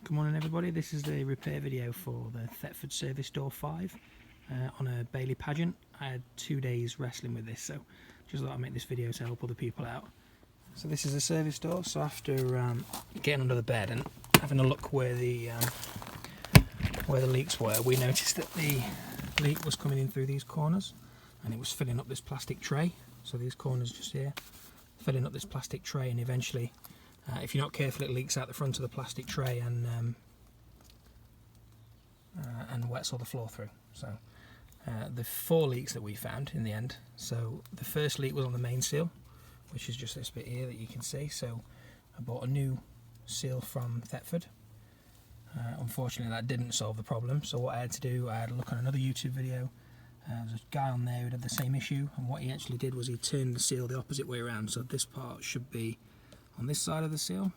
Good morning everybody, this is the repair video for the Thetford Service Door 5 on a Bailey Pageant. I had 2 days wrestling with this, so just thought I'd make this video to help other people out. So this is a service door, so after getting under the bed and having a look where the leaks were, we noticed that the leak was coming in through these corners and it was filling up this plastic tray. So these corners just here, filling up this plastic tray, and eventually if you're not careful it leaks out the front of the plastic tray and wets all the floor through. So the 4 leaks that we found in the end. So the first leak was on the main seal, which is just this bit here that you can see. So I bought a new seal from Thetford. Unfortunately that didn't solve the problem, so what I had to do, I had a look on another YouTube video. There's a guy on there who had the same issue, and what he actually did was he turned the seal the opposite way around. So this part should be on this side of the seal.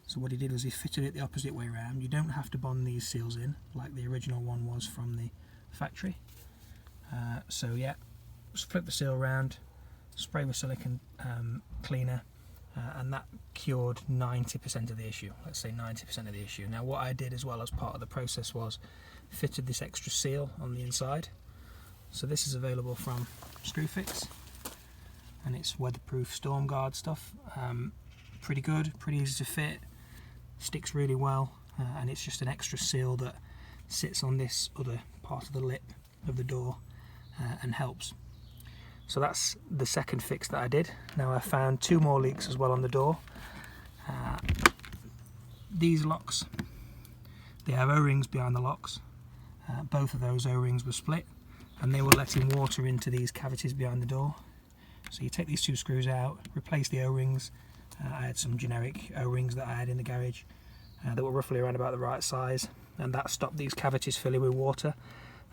So what he did was he fitted it the opposite way around. You don't have to bond these seals in like the original one was from the factory. So yeah, just flip the seal around, spray with silicone cleaner, and that cured 90% of the issue. Let's say 90% of the issue. Now what I did as well as part of the process was fitted this extra seal on the inside. So this is available from Screwfix, and it's weatherproof storm guard stuff. Pretty good, pretty easy to fit, sticks really well, and it's just an extra seal that sits on this other part of the lip of the door and helps. So that's the second fix that I did. Now I found 2 more leaks as well on the door. These locks, they have O-rings behind the locks. Both of those O-rings were split and they were letting water into these cavities behind the door. So you take these 2 screws out, replace the O-rings. I had some generic O-rings that I had in the garage that were roughly around about the right size, and that stopped these cavities filling with water.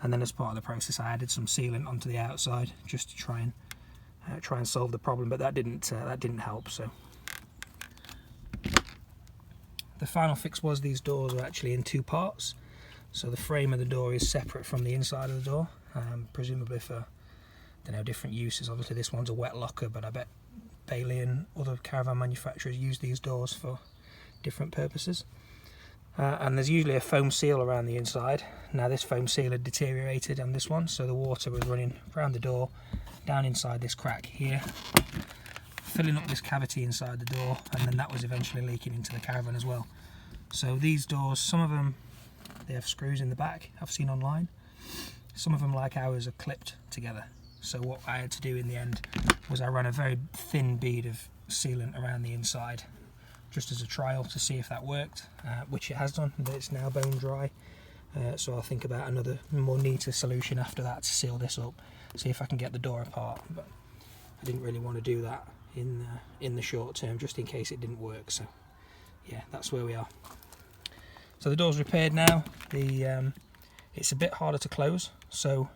And then as part of the process I added some sealant onto the outside just to try and solve the problem, but that didn't help. So the final fix was these doors are actually in 2 parts. So the frame of the door is separate from the inside of the door, presumably for different uses. Obviously this one's a wet locker, but I bet Bailey and other caravan manufacturers use these doors for different purposes. And there's usually a foam seal around the inside. Now this foam seal had deteriorated on this one, so the water was running around the door, down inside this crack here, filling up this cavity inside the door, and then that was eventually leaking into the Caravan as well. So these doors, some of them, they have screws in the back, I've seen online. Some of them, like ours, are clipped together. So what I had to do in the end was I ran a very thin bead of sealant around the inside just as a trial to see if that worked, which it has done. It's now bone dry, so I'll think about another more neater solution after that to seal this up, see if I can get the door apart. But I didn't really want to do that in the short term, just in case it didn't work. So yeah, that's where we are. So the door's repaired now. It's a bit harder to close. So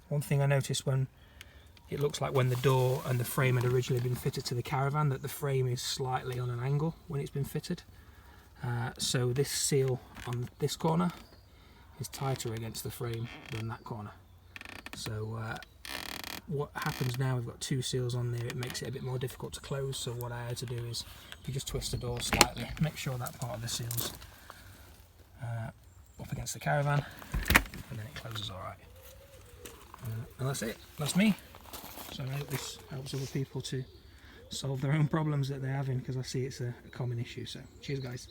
one thing I noticed when it looks like when the door and the frame had originally been fitted to the Caravan, that the frame is slightly on an angle when it's been fitted. So this seal on this corner is tighter against the frame than that corner. So what happens now, we've got 2 seals on there, it makes it a bit more difficult to close. So what I had to do is you just twist the door slightly, make sure that part of the seal's up against the Caravan, and then it closes alright. And that's it, that's me. So I hope this helps other people to solve their own problems that they're having, because I see it's a common issue. So cheers guys.